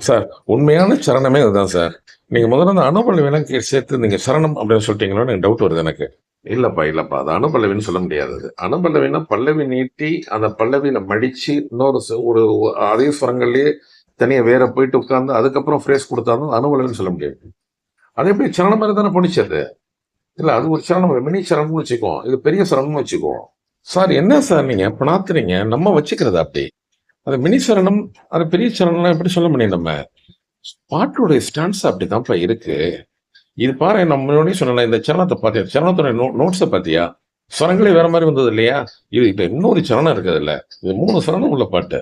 சார் உண்மையான சரணமே அதுதான் சார். நீங்க முதல்ல அந்த அனுபவம் வேணா சேர்த்து நீங்க சரணம் அப்படின்னு சொல்லிட்டீங்களோ எனக்கு டவுட் வருது எனக்கு. இல்லப்பா அது அனுபல்லவின்னு சொல்ல முடியாது. அது அனுபல்லவின்னா பல்லவி நீட்டி அந்த பல்லவியில மடிச்சு இன்னொரு அதே ஸ்வரங்கள்லயே தனியா வேற போயிட்டு உட்கார்ந்து அதுக்கப்புறம் ஃப்ரேஸ் கொடுத்தாலும் அனுபல்லவின்னு சொல்ல முடியாது. அது எப்படி சரணம் மாதிரி தானே போனிச்சு அது. இல்ல அது ஒரு சரணம், மினி சரணம்னு வச்சுக்குவோம், இது பெரிய சரணம்னு வச்சுக்குவோம். சார் என்ன சார் நீங்க பிணாத்துறீங்க? நம்ம வச்சுக்கிறது அப்படி. அது மினி சரணம், அது பெரிய சரணம்லாம் எப்படி சொல்ல முடியும்? நம்ம பாட்டோடைய ஸ்டான்ஸ் அப்படிதான்ப்பா இருக்கு. இது பாரு, நம்ம முன்னாடியே சொன்னல, இந்த சரணத்தை பார்த்தியா? சரணத்தோட நோட்ஸை பார்த்தியா? ஸ்வரங்களே வேற மாதிரி வந்தது இல்லையா? இது இப்ப இன்னொரு சரணம் இருக்குது இல்ல, இது 3 சரணம் உள்ள பாட்டு.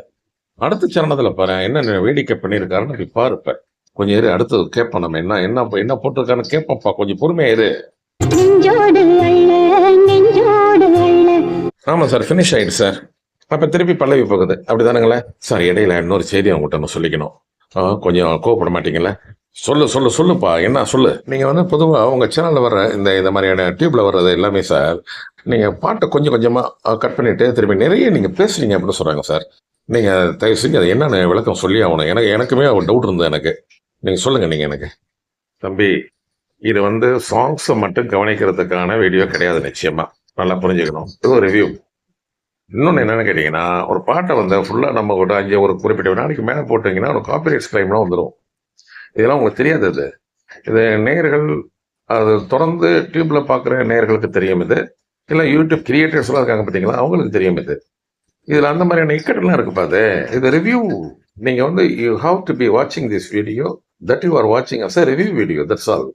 அடுத்த சரணத்துல பாரு என்ன வேடிக்கை பண்ணியிருக்காருன்னு இப்படி பாருப்ப. கொஞ்சம் இரு, அடுத்தது கேட்போம். நம்ம என்ன என்ன என்ன போட்டிருக்காருன்னு கேட்போம்ப்பா, கொஞ்சம் பொறுமையா இரு. ஆமா சார், ஃபினிஷ் ஆயிடுச்சு சார். அப்ப திருப்பி பல்லவி போகுது, அப்படிதானுங்களே சார்? இடையில இன்னொரு செய்தி அவங்ககிட்ட நான் சொல்லிக்கணும். கொஞ்சம் கோவப்பட மாட்டீங்கல்ல? சொல்லுப்பா, என்ன சொல்லு. நீங்க வந்து பொதுவாக உங்க சேனல்ல வர்ற இந்த மாதிரியான டியூப்ல வர்றது எல்லாமே சார், நீங்க பாட்டை கொஞ்சம் கொஞ்சமா கட் பண்ணிட்டு திருப்பி நிறைய நீங்க பேசுறீங்க அப்படின்னு சொல்றாங்க சார். நீங்க தயவு செஞ்சு அதை என்னன்னு விளக்கம் சொல்லி ஆகணும். எனக்குமே ஒரு டவுட் இருந்தது எனக்கு. நீங்க சொல்லுங்க நீங்க எனக்கு. தம்பி, இது வந்து சாங்ஸை மட்டும் கவனிக்கிறதுக்கான வீடியோ கிடையாது, நிச்சயமா நல்லா புரிஞ்சுக்கணும். இது ஒரு ரிவ்யூ. இன்னொன்று என்னன்னு கேட்டீங்கன்னா, ஒரு பாட்டை வந்து ஃபுல்லா நம்ம ஒரு குறிப்பிட்ட நாளைக்கு மேலே போட்டீங்கன்னா ஒரு காப்பிரைட்ஸ் கிளைம்லாம் வந்துடும். இதெல்லாம் உங்களுக்கு தெரியாது. இது நேயர்கள், அது தொடர்ந்து டியூப்ல பார்க்குற நேயர்களுக்கு தெரியும் இது. இல்லை யூடியூப் கிரியேட்டர்ஸ்லாம் இருக்காங்க பார்த்தீங்களா, அவங்களுக்கு தெரியும் இது. இதில் அந்த மாதிரியான இக்கட்டெல்லாம் இருக்குப்பா. இது ரிவ்யூ. நீங்கள் வந்து யூ ஹாவ் டு பி வாட்சிங் this video that you are வாட்சிங் as a review video, that's all.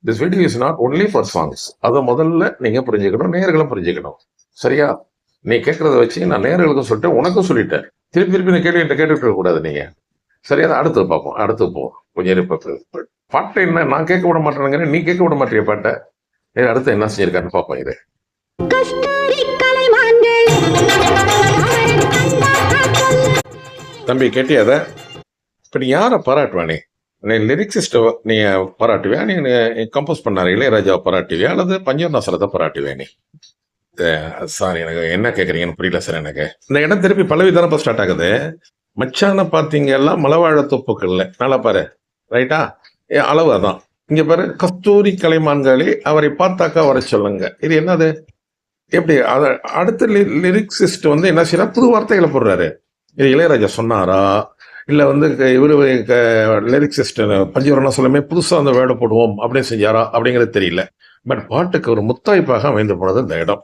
This video is not only for songs. அதை முதல்ல நீங்கள் புரிஞ்சுக்கணும், நேயர்களும் புரிஞ்சுக்கணும். சரியா? நீ கேட்கறத வச்சு நான் நேயர்களுக்கும் சொல்லிட்டேன், உனக்கும் சொல்லிட்டேன். திருப்பி நீ கேள்வி கேட்டுட்டு இருக்கக்கூடாது நீங்க. சரியா? அடுத்து பார்ப்போம், அடுத்து போவோம். கொஞ்சம் இருப்ப பாட்டை என்ன நான் கேட்க விட மாட்டேங்கிறேன், நீ கேட்க விட மாட்டேங்க பாட்டை. அடுத்து என்ன செஞ்சிருக்காருன்னு பார்ப்போம். இது தம்பி கேட்டியா? அதை இப்ப நீ யாரை பாராட்டுவானே? நீ லிரிக்ஸிஸ்ட நீ பாராட்டுவியா? நீ கம்போஸ் பண்ணாரு இளையராஜாவை பாராட்டுவியா அல்லது பஞ்சவர்ணாசலத்தை பாராட்டுவியா? நீ சார் எனக்கு என்ன கேட்குறீங்கன்னு புரியல சார். எனக்கு இந்த இடம் திருப்பி பல்லவி தானப்பா ஸ்டார்ட் ஆகுது. மச்சான பார்த்தீங்க எல்லாம் மலவாழ தொப்புக்கள்ல, நல்லா பாரு. ரைட்டா? அளவு அதான். இங்க பாரு, கஸ்தூரி கலைமான்களே அவரை பார்த்தாக்கா வர சொல்லுங்க. இது என்னது? எப்படி அதை அடுத்த லிரிக்ஸிஸ்ட் வந்து என்ன செய்யறா? புது வார்த்தைகளை போடுறாரு. இது இளையராஜா சொன்னாரா இல்லை வந்து இவரு லிரிக்ஸிஸ்ட் பஞ்சவர்ணாசலமே புதுசாக அந்த வேர்டை போடுவோம் அப்படின்னு செஞ்சாரா அப்படிங்கிறது தெரியல. பட் பாட்டுக்கு ஒரு முத்தாய்ப்பாக அமைந்து போனது இந்த இடம்.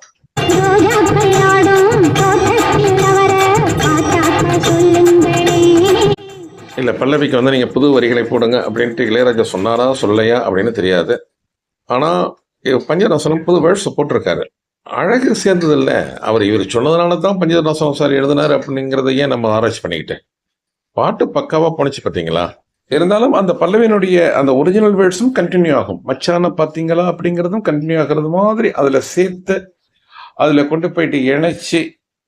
இல்ல பல்லவிக்கு வந்து நீங்க புது வரிகளை போடுங்க அப்படின்ட்டு இளையராஜா சொன்னாரா சொல்லலையா அப்படின்னு தெரியாது. ஆனா பஞ்சவர்ணாசலம் புது வேர்ட்ஸ் போட்டிருக்காரு. அழகு சேர்ந்தது இல்லை. இவர் சொன்னதுனால தான் பஞ்சவர்ணாசலம் சார் எழுதினார் அப்படிங்கிறத ஏன் நம்ம ஆராய்ச்சி பண்ணிக்கிட்டு? பாட்டு பக்காவா போனிச்சு பார்த்தீங்களா? இருந்தாலும் அந்த பல்லவியினுடைய அந்த ஒரிஜினல் வேர்ட்ஸும் கண்டினியூ ஆகும். மச்சான பார்த்தீங்களா அப்படிங்கிறதும் கண்டினியூ ஆகிறது மாதிரி அதுல சேர்த்து அதுல கொண்டு போயிட்டு இணைச்சு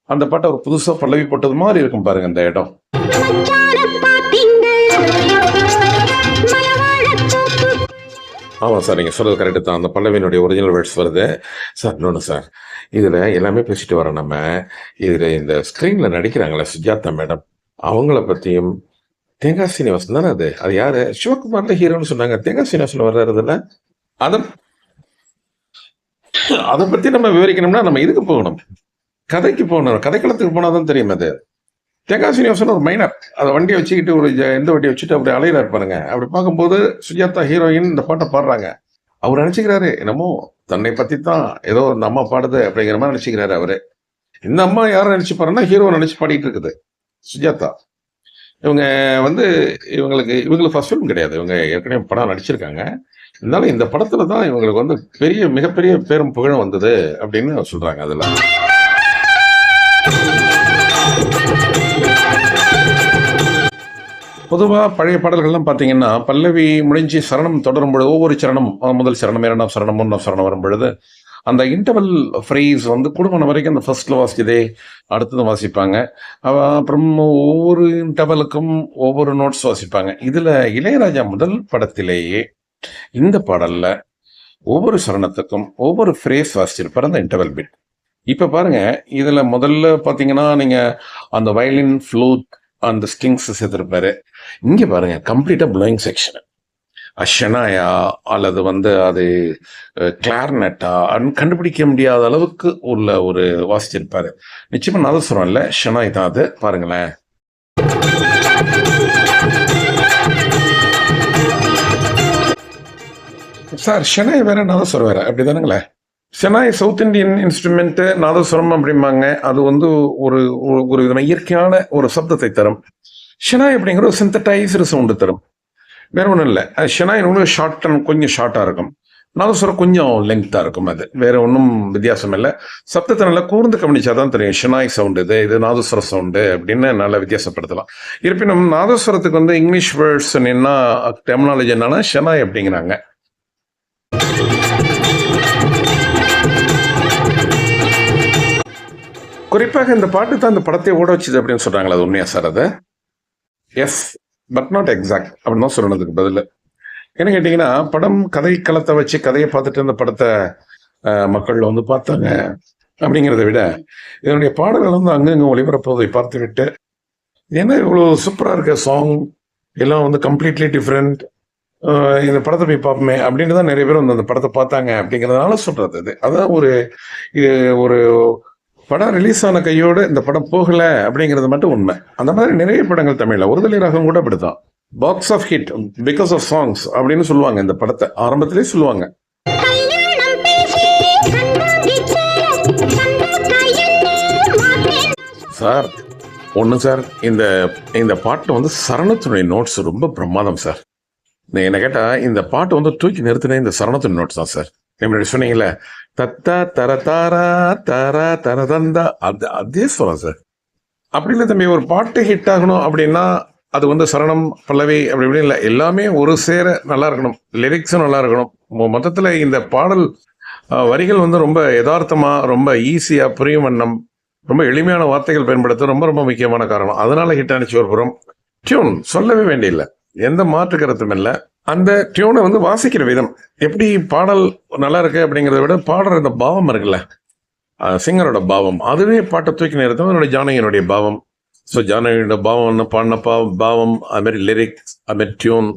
அந்த பாட்டை ஒரு புதுசா பல்லவி போட்டது மாதிரி இருக்கும் பாருங்க இந்த இடம். ஆமாம் சார், நீங்கள் சொல்கிறது கரெக்டு தான். அந்த பல்லவியினுடைய ஒரிஜினல் வேர்ட்ஸ் வருது சார். இன்னொன்று சார், இதில் எல்லாமே பேசிட்டு வரோம் நம்ம. இதில் இந்த ஸ்க்ரீனில் நடிக்கிறாங்களே சுஜாதா மேடம், அவங்கள பற்றியும் தேங்காய் சீனிவாசன் தானே அது யாரு? சிவகுமார்ல ஹீரோன்னு சொன்னாங்க. தேங்காய் சீனிவாசன் வர்றதுல அதை பற்றி நம்ம விவரிக்கணும்னா நம்ம இதுக்கு போகணும், கதைக்கு போகணும். கதைக்களத்துக்கு போனால் தான் தெரியும். அது தேங்காய் சீனிவாசன் ஒரு மைனர், அதை வண்டியை வச்சுக்கிட்டு எந்த வண்டியை வச்சுட்டு அப்படி அலையிறாரு பாருங்க. அப்படி பார்க்கும்போது சுஜாதா ஹீரோயின் இந்த பாட்டை பாடுறாங்க. அவர் நினைச்சுக்கிறாரு என்னமோ தன்னை பத்தி தான் ஏதோ இந்த அம்மா பாடுது அப்படிங்கிற மாதிரி நினைச்சுக்கிறாரு அவரு. இந்த அம்மா யாரும் நினைச்சு பாருன்னா ஹீரோ நினைச்சு பாடிட்டு இருக்குது சுஜாதா. இவங்க வந்து இவங்களுக்கு ஃபர்ஸ்ட் ஃபிலிம் கிடையாது. இவங்க ஏற்கனவே படம் நடிச்சிருக்காங்க. இருந்தாலும் இந்த படத்துல தான் இவங்களுக்கு வந்து மிகப்பெரிய பேரும் புகழும் வந்தது அப்படின்னு சொல்றாங்க. அதுல பொதுவாக பழைய பாடல்கள்லாம் பார்த்தீங்கன்னா பல்லவி முடிஞ்சு சரணம் தொடரும் பொழுது ஒவ்வொரு சரணம், முதல் சரணம், 2ஆம் சரணம், 3ஆம் சரணம் வரும் பொழுது அந்த இன்டர்வல் ஃப்ரேஸ் வந்து குடும்பம் வரைக்கும் அந்த ஃபர்ஸ்ட்ல வாசிச்சதே அடுத்தது வாசிப்பாங்க. அப்புறம் ஒவ்வொரு இன்டர்வலுக்கும் ஒவ்வொரு நோட்ஸ் வாசிப்பாங்க. இதுல இளையராஜா முதல் படத்திலேயே இந்த பாடல்ல ஒவ்வொரு சரணத்துக்கும் ஒவ்வொரு ஃப்ரேஸ் வாசிச்சிருப்பார் அந்த இன்டர்வல் பிட். இப்ப பாருங்க, இதுல முதல்ல பாத்தீங்கன்னா நீங்க அந்த வயலின், ஃப்ளூட், அந்த ஸ்ட்ரிங்ஸ் சேர்த்திருப்பாரு. இங்க பாருங்க கம்ப்ளீட்டா ப்ளோயிங் செக்ஷன். ஷெனாயா அல்லது வந்து அது கிளார்னட்டா கண்டுபிடிக்க முடியாத அளவுக்கு உள்ள ஒரு வாசிச்சிருப்பாரு. நிச்சயமா நாதஸ்வரம் இல்லை, ஷெனாய் தான் அது. பாருங்களேன். சார் ஷெனாய் வேற நாதஸ்வரம் வேற அப்படிதானுங்களே? ஷெனாய் சவுத் இந்தியன் இன்ஸ்ட்ருமெண்ட், நாதஸ்வரம் அப்படிம்பாங்க. அது வந்து ஒரு ஒரு விதமான இயற்கையான ஒரு சப்தத்தை தரும். ஷெனாய் அப்படிங்கிற ஒரு சிந்தடைஸ்டு சவுண்டு தரும். வேற ஒன்றும் இல்லை. ஷெனாய் ஷார்ட் அண்ட் கொஞ்சம் ஷார்ட்டாக இருக்கும். நாதஸ்வரம் கொஞ்சம் லெங்க்த்தாக இருக்கும். அது வேற ஒன்றும் வித்தியாசம் இல்லை. சப்தத்தை நல்லா கூர்ந்து கவனிச்சாதான் தெரியும் ஷெனாய் சவுண்டு இது நாதஸ்வர சவுண்டு அப்படின்னு நல்லா வித்தியாசப்படுத்தலாம். இருப்பினும் நாதஸ்வரத்துக்கு வந்து இங்கிலீஷ் வேர்ட்ஸ் என்ன டெர்மினாலஜி என்னன்னா ஷெனாய் அப்படிங்கிறாங்க. குறிப்பாக இந்த பாட்டு தான் இந்த படத்தை ஓட வச்சுது அப்படின்னு சொல்றாங்களா? அது உண்மையா சார்? அது எஸ், பட் நாட் எக்ஸாக்ட் அப்படின்னு தான் சொல்லணுதுக்கு பதில். என்ன கேட்டீங்கன்னா, படம் கதை களத்தை வச்சு கதையை பார்த்துட்டு இந்த படத்தை மக்கள் வந்து பார்த்தாங்க அப்படிங்கிறத விட இதனுடைய பாடல்கள் வந்து அங்கங்க ஒளிபரப்புவதை பார்த்து விட்டு ஏன்னா இவ்வளோ சூப்பராக இருக்க சாங் எல்லாம் வந்து கம்ப்ளீட்லி டிஃப்ரெண்ட், இந்த படத்தை போய் பார்ப்போமே அப்படின்னு தான் நிறைய பேர் வந்து அந்த படத்தை பார்த்தாங்க அப்படிங்கிறதுனால சொல்றது. அது அதான் ஒரு படம் ரிலீஸ் ஆன கையோடு இந்த படம் போகல அப்படிங்கிறது மட்டும் உண்மை. அந்த மாதிரி நிறைய படங்கள் தமிழ்ல ஒருதலை ராகம் கூட அப்படித்தான் box of hit because of songs அப்படின்னு சொல்லுவாங்க. இந்த படத்தை ஆரம்பத்திலே சொல்லுவாங்க. சார் ஒண்ணு சார், இந்த பாட்டு வந்து சரணத்தினுடைய நோட்ஸ் ரொம்ப பிரமாதம் சார். என்ன கேட்டா இந்த பாட்டு வந்து தூக்கி நிறுத்தின இந்த சரணத்தின் நோட்ஸ் தான் சார். எப்படி சொன்னீங்கல்ல, தத்தா தர தாரா தாரா தர தந்தா, அதே சொல்லலாம் சார். அப்படி இல்லை தம்பி, ஒரு பாட்டு ஹிட் ஆகணும் அப்படின்னா அது வந்து சரணம் பல்லவி அப்படி இப்படி இல்லை, எல்லாமே ஒரு சேர நல்லா இருக்கணும், லிரிக்ஸும் நல்லா இருக்கணும். மொத்தத்தில் இந்த பாடல் வரிகள் வந்து ரொம்ப யதார்த்தமா, ரொம்ப ஈஸியா புரியும் வண்ணம், ரொம்ப எளிமையான வார்த்தைகள் பயன்படுத்த ரொம்ப ரொம்ப முக்கியமான காரணம். அதனால ஹிட் அடிச்சு ஒரு புறம். டியூன் சொல்லவே வேண்டியில்லை, எந்த மாற்று கருத்தும் இல்லை. அந்த டியூனை வந்து வாசிக்கிற விதம் எப்படி பாடல் நல்லா இருக்கு அப்படிங்கிறத விட பாடுற இந்த பாவம் இருக்குல்ல, சிங்கரோட பாவம், அதுவே பாட்டை தூக்கி நிறுத்தும். அதனுடைய ஜானகியினுடைய பாவம். ஸோ ஜானகியோட பாவம் பாடின பாவம், அதுமாரி லிரிக்ஸ், அதுமாரி டியூன்,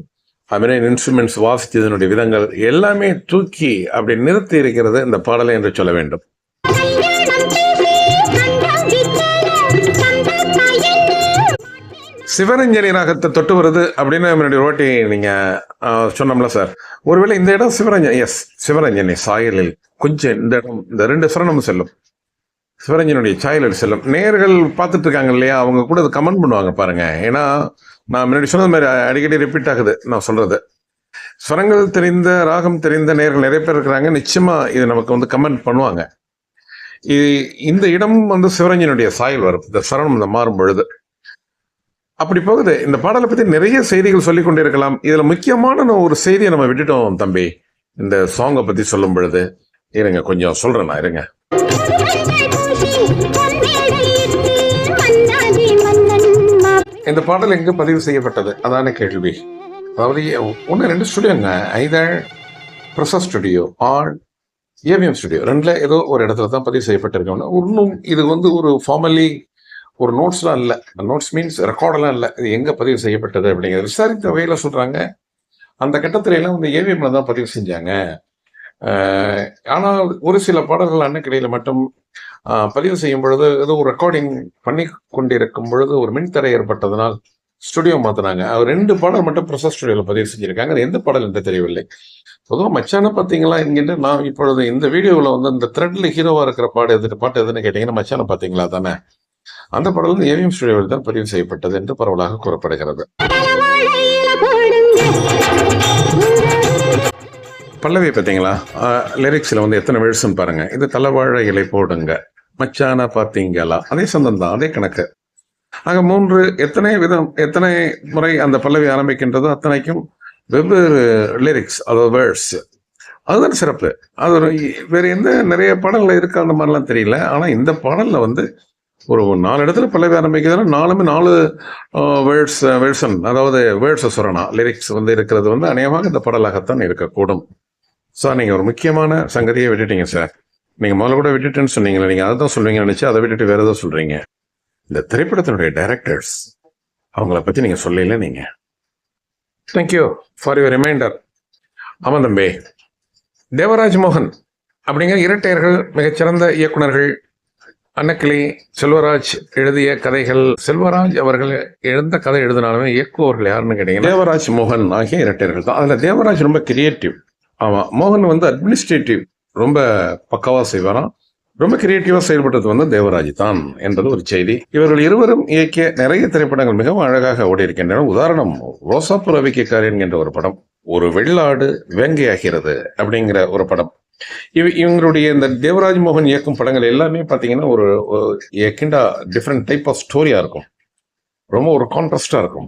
அதுமாரி இன்ஸ்ட்ருமெண்ட்ஸ் வாசிச்சதனுடைய விதங்கள் எல்லாமே தூக்கி அப்படி நிறுத்தி இருக்கிறது இந்த பாடலை என்று சொல்ல வேண்டும். சிவரஞ்சனி ராகத்தை தொட்டு வருது அப்படின்னு என்னுடைய ஓட்டி நீங்க சொன்னோம்ல சார். ஒருவேளை இந்த இடம் சிவரஞ்சனி, எஸ் சிவரஞ்சனி சாயலில் கொஞ்சம் இந்த இடம், இந்த 2 சரணமும் செல்லும், சிவரஞ்சனுடைய சாயலில் செல்லும். நேர்கள் பார்த்துட்டு இருக்காங்க இல்லையா, அவங்க கூட அதை கமெண்ட் பண்ணுவாங்க பாருங்க. ஏன்னா நான் முன்னாடி சொன்னது மாதிரி அடிக்கடி ரிப்பீட் ஆகுது நான் சொல்றது. ஸ்வரங்கள் தெரிந்த ராகம் தெரிந்த நேர்கள் நிறைய பேர் இருக்கிறாங்க. நிச்சயமா இது நமக்கு வந்து கமெண்ட் பண்ணுவாங்க. இந்த இடம் வந்து சிவரஞ்சனுடைய சாயல் வரும், இந்த சரணம் இந்த மாறும் பொழுது அப்படி போகுது. இந்த பாடலை பத்தி நிறைய செய்திகள் சொல்லிக் கொண்டே இருக்கலாம். இதுல முக்கியமான ஒரு செய்தியை நம்ம விட்டுட்டோம் தம்பி, இந்த சாங்கை பத்தி சொல்லும் பொழுது. இருங்க கொஞ்சம் சொல்றேன் நான், இருங்க. இந்த பாடல் எங்க பதிவு செய்யப்பட்டது அதான கேள்வி. அதாவது 1-2 ஸ்டுடியோங்க, either Prasad studio or AVM studio, 2ல ஏதோ ஒரு இடத்துல தான் பதிவு செய்யப்பட்டிருக்கோம். இன்னும் இது வந்து ஒரு ஃபார்மலி ஒரு நோட்ஸ்லாம் இல்லை, நோட்ஸ் மீன்ஸ் ரெக்கார்டெல்லாம் இல்லை. இது எங்கே பதிவு செய்யப்பட்டது அப்படிங்கிறது விசாரித்த வகையில் சொல்கிறாங்க. அந்த கட்டத்துல எல்லாம் வந்து ஏவிஎம்ல தான் பதிவு செஞ்சாங்க. ஆனால் ஒரு சில பாடல்கள் அன்னைக்கிடையில் மட்டும் பதிவு செய்யும் பொழுது ஏதோ ஒரு ரெக்கார்டிங் பண்ணி கொண்டிருக்கும் பொழுது ஒரு மின்தடை ஏற்பட்டதனால் ஸ்டுடியோ மாற்றினாங்க. அவர் 2 பாடல் மட்டும் பிரசா ஸ்டுடியோவில் பதிவு செஞ்சுருக்காங்க. அது எந்த பாடல் என்று தெரியவில்லை. பொதுவாக மச்சான பார்த்தீங்களா என்கிட்ட நான் இப்பொழுது இந்த வீடியோவில் வந்து இந்த த்ரெட்ல ஹீரோவாக இருக்கிற பாட்டு எதுன்னு கேட்டீங்கன்னா மச்சான பார்த்தீங்களா தானே, அந்த பாடல் வந்து ஏவிஎம் ஸ்டுடியோவில் தான் பதிவு செய்யப்பட்டது என்று பரவலாக கூறப்படுகிறது. பல்லவி பார்த்தீங்களா, லிரிக்ஸில் வந்து எத்தனை வேர்ட்ஸ்ன்னு பாருங்க. இது தலைவாழை இலை போடுங்க, மச்சான பார்த்தீங்களா, அதே சொந்தம் தான், அதே கணக்கு. ஆக 3 எத்தனை முறை அந்த பல்லவி ஆரம்பிக்கின்றதோ அத்தனைக்கும் வெவ்வேறு லிரிக்ஸ், அதாவது வேர்ட்ஸ். அதுதான் சிறப்பு. அது வேற எந்த நிறைய பாடல்கள் இருக்கு அந்த மாதிரிலாம் தெரியல. ஆனா இந்த பாடல்ல வந்து ஒரு 4 இடத்துல பல்லவி ஆரம்பிக்கிறதுனா 4மே 4 வேர்ட்ஸன், அதாவது வேர்ட்ஸை சொல்லணும். லிரிக்ஸ் வந்து இருக்கிறது வந்து அநேகமாக இந்த பாடலாகத்தான் இருக்கக்கூடும். சார் நீங்கள் ஒரு முக்கியமான சங்கதியை விட்டுட்டீங்க சார். நீங்கள் முதல்ல கூட விட்டுட்டேன்னு சொன்னீங்களே, நீங்கள் அதை தான் சொல்லுவீங்கன்னு நினச்சி அதை விட்டுட்டு வேற ஏதோ சொல்கிறீங்க. இந்த திரைப்படத்தினுடைய டைரக்டர்ஸ் அவங்கள பற்றி நீங்கள் சொல்லல. நீங்கள் தேங்க்யூ ஃபார் யுவர் ரிமைண்டர். ஆமாம் தம்பி. தேவராஜ் மோகன் அப்படிங்கிற இரட்டையர்கள் மிகச்சிறந்த இயக்குனர்கள். அன்னக்கிளி, செல்வராஜ் எழுதிய கதைகள். செல்வராஜ் அவர்கள் எந்த கதை எழுதினாலுமே இயக்குவர்கள் யாருன்னு கேட்டீங்கன்னா தேவராஜ் மோகன் ஆகிய இரட்டையர்கள் தான். அதில் தேவராஜ் ரொம்ப கிரியேட்டிவ். ஆமாம், மோகன் வந்து அட்மினிஸ்ட்ரேட்டிவ், ரொம்ப பக்காவாக செய்வாராம். ரொம்ப கிரியேட்டிவாக செயல்பட்டது தேவராஜ் தான் என்பது ஒரு செய்தி. இவர்கள் இருவரும் இயக்கிய நிறைய திரைப்படங்கள் மிகவும் அழகாக ஓடி இருக்கின்றன. உதாரணம், ரோசாப்பு ரவிக்கைக்காரன் என்ற ஒரு படம், ஒரு வெள்ளாடு வேங்கையாகிறது அப்படிங்கிற ஒரு படம். இவங்களுடைய இந்த தேவராஜ் மோகன் இயக்கும் படங்கள் எல்லாமே பார்த்தீங்கன்னா ஒரு கிண்டா டிஃப்ரெண்ட் டைப் ஆஃப் ஸ்டோரியா இருக்கும், ரொம்ப ஒரு கான்ட்ராஸ்டா இருக்கும்.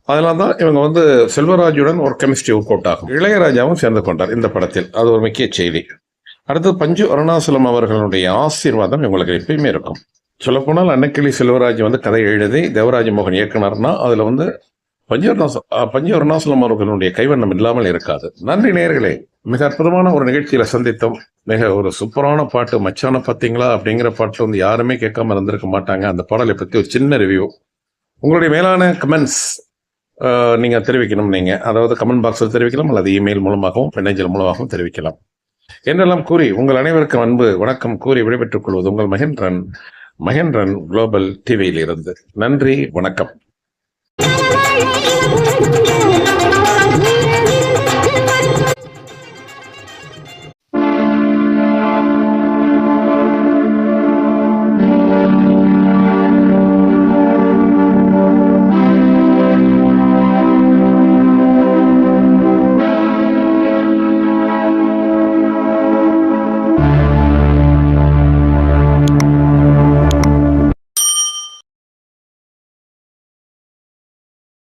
அதனால தான் இவங்க செல்வராஜுடன் ஒரு கெமிஸ்ட்ரி ஒர்க் அவுட் ஆகும். இளையராஜாவும் சேர்ந்து கொண்டார் இந்த படத்தில், அது ஒரு முக்கிய செய்தி. அடுத்து பஞ்சு அருணாசலம் அவர்களுடைய ஆசீர்வாதம் இவங்களுக்கு எப்பயுமே இருக்கும். சொல்லப்போனால் அன்னக்கிளி செல்வராஜ் கதை எழுதி தேவராஜ் மோகன் இயக்குனர்னா அதுல பஞ்சு அருணாசலம் அவர்களுடைய கைவண்ணம் இல்லாமல் இருக்காது. நன்றி நேயர்களே, மிக அற்புதமான ஒரு நிகழ்ச்சியில சந்தித்தோம். மிக ஒரு சூப்பரான பாட்டு, மச்சான பார்த்தீங்களா அப்படிங்கிற பாட்டு யாருமே கேட்காம இருந்திருக்க மாட்டாங்க. அந்த பாடலை பற்றி ஒரு சின்ன ரிவ்யூ. உங்களுடைய மேலான கமெண்ட்ஸ் நீங்க தெரிவிக்கணும். நீங்க அதாவது கமெண்ட் பாக்ஸில் தெரிவிக்கலாம், அல்லது இமெயில் மூலமாகவும் மின்னஞ்சல் மூலமாகவும் தெரிவிக்கலாம். என்றெல்லாம் கூறி உங்கள் அனைவருக்கும் அன்பு வணக்கம் கூறி விடைபெற்றுக் கொள்வது உங்கள் மகேந்திரன் குளோபல் டிவியில் இருந்து. நன்றி, வணக்கம்.